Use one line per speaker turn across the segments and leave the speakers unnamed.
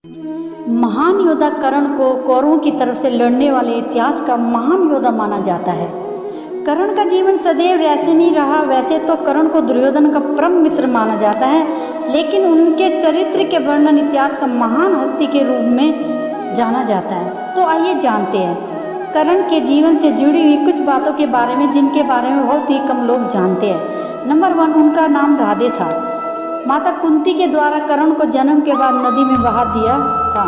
महान योद्धा कर्ण को कौरवों की तरफ से लड़ने वाले इतिहास का महान योद्धा माना जाता है। कर्ण का जीवन सदैव रहस्यमय ही रहा। वैसे तो कर्ण को दुर्योधन का परम मित्र माना जाता है, लेकिन उनके चरित्र के वर्णन इतिहास का महान हस्ती के रूप में जाना जाता है। तो आइए जानते हैं कर्ण के जीवन से जुड़ी हुई कुछ बातों के बारे में, जिनके बारे में बहुत ही कम लोग जानते हैं। नंबर 1, उनका नाम राधे था। माता कुंती के द्वारा कर्ण को जन्म के बाद नदी में बहा दिया था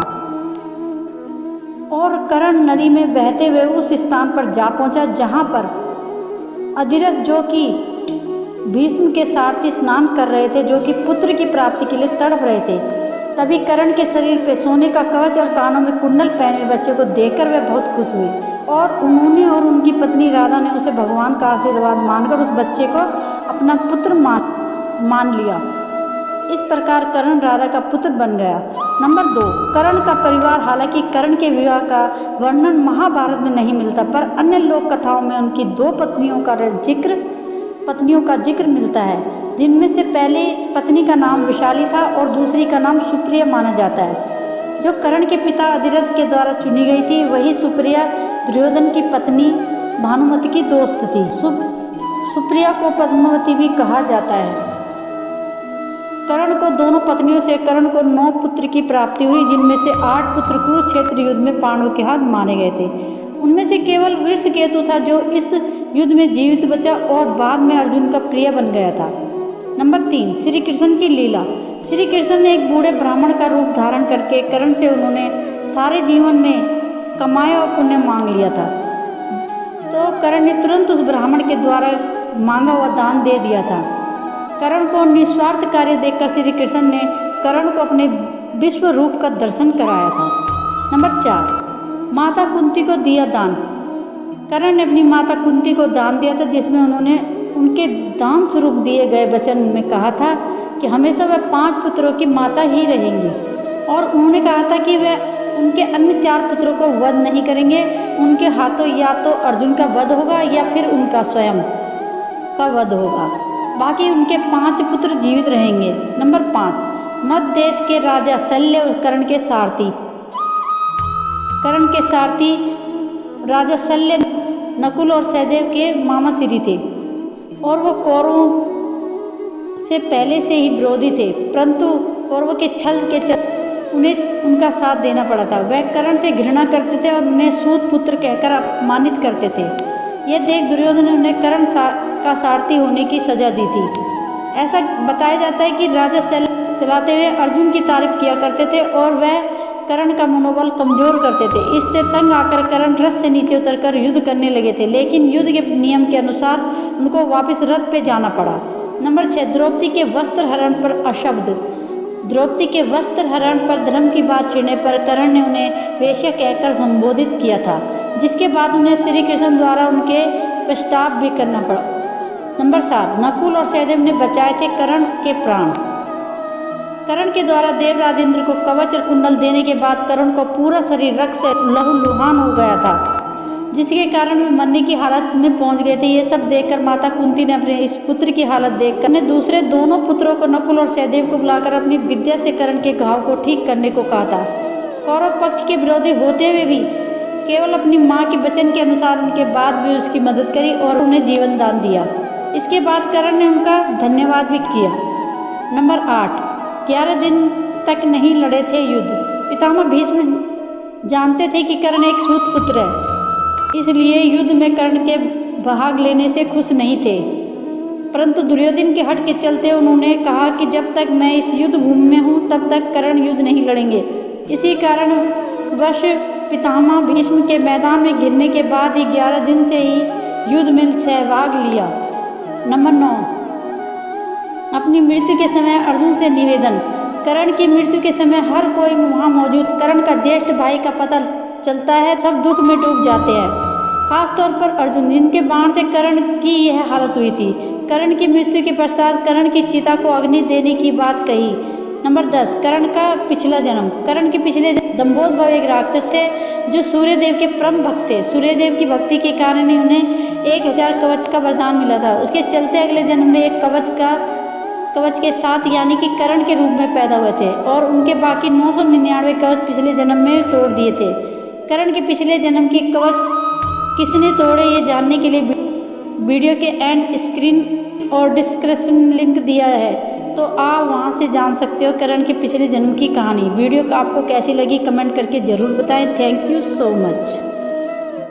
और कर्ण नदी में बहते हुए उस स्थान पर जा पहुंचा जहां पर अधिरथ, जो कि भीष्म के सारथी, स्नान कर रहे थे, जो कि पुत्र की प्राप्ति के लिए तड़प रहे थे। तभी कर्ण के शरीर पे सोने का कवच और कानों में कुंडल पहने बच्चे को देखकर वे बहुत खुश हुए और उन्होंने और उनकी पत्नी राधा ने उसे भगवान का आशीर्वाद मानकर उस बच्चे को अपना पुत्र मान लिया। इस प्रकार कर्ण राधा का पुत्र बन गया। नंबर 2, कर्ण का परिवार। हालांकि कर्ण के विवाह का वर्णन महाभारत में नहीं मिलता, पर अन्य लोक कथाओं में उनकी 2 पत्नियों का जिक्र मिलता है, जिनमें से पहले पत्नी का नाम विशाली था और दूसरी का नाम सुप्रिया माना जाता है, जो कर्ण के पिता अधिरथ के द्वारा चुनी गई थी। वही सुप्रिया दुर्योधन की पत्नी भानुमति की दोस्त थी। सुप्रिया को पद्मावती भी कहा जाता है। कर्ण को दोनों पत्नियों से कर्ण को 9 पुत्र की प्राप्ति हुई, जिनमें से 8 पुत्र कुरुक्षेत्र युद्ध में पांडवों के हाथ मारे गए थे। उनमें से केवल वृषकेतु था जो इस युद्ध में जीवित बचा और बाद में अर्जुन का प्रिय बन गया था। नंबर 3, श्री कृष्ण की लीला। श्री कृष्ण ने एक बूढ़े ब्राह्मण का रूप धारण करके कर्ण से उन्होंने सारे जीवन में कमाया और पुण्य मांग लिया था। तो कर्ण ने तुरंत उस ब्राह्मण के द्वारा मांगा हुआ दान दे दिया था। कर्ण को निस्वार्थ कार्य देखकर श्री कृष्ण ने कर्ण को अपने विश्व रूप का दर्शन कराया था। नंबर 4, माता कुंती को दिया दान। कर्ण ने अपनी माता कुंती को दान दिया था, जिसमें उन्होंने उनके दान स्वरूप दिए गए वचन में कहा था कि हमेशा वह 5 पुत्रों की माता ही रहेंगी और उन्होंने कहा था कि वह उनके अन्य 4 पुत्रों को वध नहीं करेंगे। उनके हाथों या तो अर्जुन का वध होगा या फिर उनका स्वयं का वध होगा, बाकी उनके 5 पुत्र जीवित रहेंगे। नंबर 5, मध्य देश के राजा शल्य और कर्ण के सारथी राजा शल्य नकुल और सहदेव के मामा श्री थे और वो कौरवों से पहले से ही विरोधी थे, परंतु कौरवों के छल के उन्हें उनका साथ देना पड़ा था। वह कर्ण से घृणा करते थे और उन्हें सूत पुत्र कहकर अपमानित करते थे। यह देख दुर्योधन ने उन्हें कर्ण का सारथी होने की सजा दी थी। ऐसा बताया जाता है कि राजा शल्य चलाते हुए अर्जुन की तारीफ किया करते थे और वह कर्ण का मनोबल कमजोर करते थे। इससे तंग आकर कर्ण रथ से नीचे उतरकर युद्ध करने लगे थे, लेकिन युद्ध के नियम के अनुसार उनको वापस रथ पे जाना पड़ा। नंबर 6, द्रौपदी के वस्त्र हरण पर अशब्द। द्रौपदी के वस्त्र हरण पर धर्म की बात छेड़ने पर कर्ण ने उन्हें वेश्या कहकर संबोधित किया था, जिसके बाद उन्हें श्री कृष्ण द्वारा उनके पश्चाताप भी करना पड़ा। नंबर 7, नकुल और सहदेव ने बचाए थे कर्ण के प्राण। कर्ण के द्वारा देवराज इंद्र को कवच और कुंडल देने के बाद कर्ण को पूरा शरीर रक्त से लहूलुहान हो गया था, जिसके कारण वे मरने की हालत में पहुंच गए थे। ये सब देखकर माता कुंती ने अपने इस पुत्र की हालत देखकर अपने दूसरे दोनों पुत्रों को नकुल और सहदेव को बुलाकर अपनी विद्या से कर्ण के घाव को ठीक करने को कहा था। कौरव पक्ष के विरोधी होते हुए भी केवल अपनी माँ के वचन के अनुसार उनके बाद भी उसकी मदद करी और उन्हें जीवन दान दिया। इसके बाद कर्ण ने उनका धन्यवाद भी किया। नंबर 8, 11 दिन तक नहीं लड़े थे युद्ध। पितामह भीष्म जानते थे कि कर्ण एक सूत पुत्र है, इसलिए युद्ध में कर्ण के भाग लेने से खुश नहीं थे, परंतु दुर्योधन के हट के चलते उन्होंने कहा कि जब तक मैं इस युद्ध भूमि में हूँ तब तक कर्ण युद्ध नहीं लड़ेंगे। इसी कारण वश पितामह भीष्म के मैदान में गिरने के बाद ही 11 दिन से ही युद्ध में सहभाग लिया। नंबर 9, अपनी मृत्यु के समय अर्जुन से निवेदन। कर्ण की मृत्यु के समय हर कोई वहाँ मौजूद कर्ण का ज्येष्ठ भाई का पता चलता है, सब दुख में डूब जाते हैं, खासतौर पर अर्जुन, जिनके बाण से कर्ण की यह हालत हुई थी। कर्ण की मृत्यु के पश्चात कर्ण की चिता को अग्नि देने की बात कही। नंबर 10, कर्ण का पिछला जन्म। कर्ण के पिछले दंभोदर एक राक्षस थे जो सूर्यदेव के परम भक्त थे। सूर्यदेव की भक्ति के कारण ही उन्हें 1000 कवच का वरदान मिला था। उसके चलते अगले जन्म में एक कवच का कवच के साथ यानी कि करण के रूप में पैदा हुए थे और उनके बाकी 999 कवच पिछले जन्म में तोड़ दिए थे। करण के पिछले जन्म की कवच किसने तोड़े ये जानने के लिए वीडियो के एंड स्क्रीन और डिस्क्रिप्शन लिंक दिया है, तो आप वहां से जान सकते हो करण के पिछले जन्म की कहानी। वीडियो आपको कैसी लगी कमेंट करके ज़रूर बताएं। Thank you so much.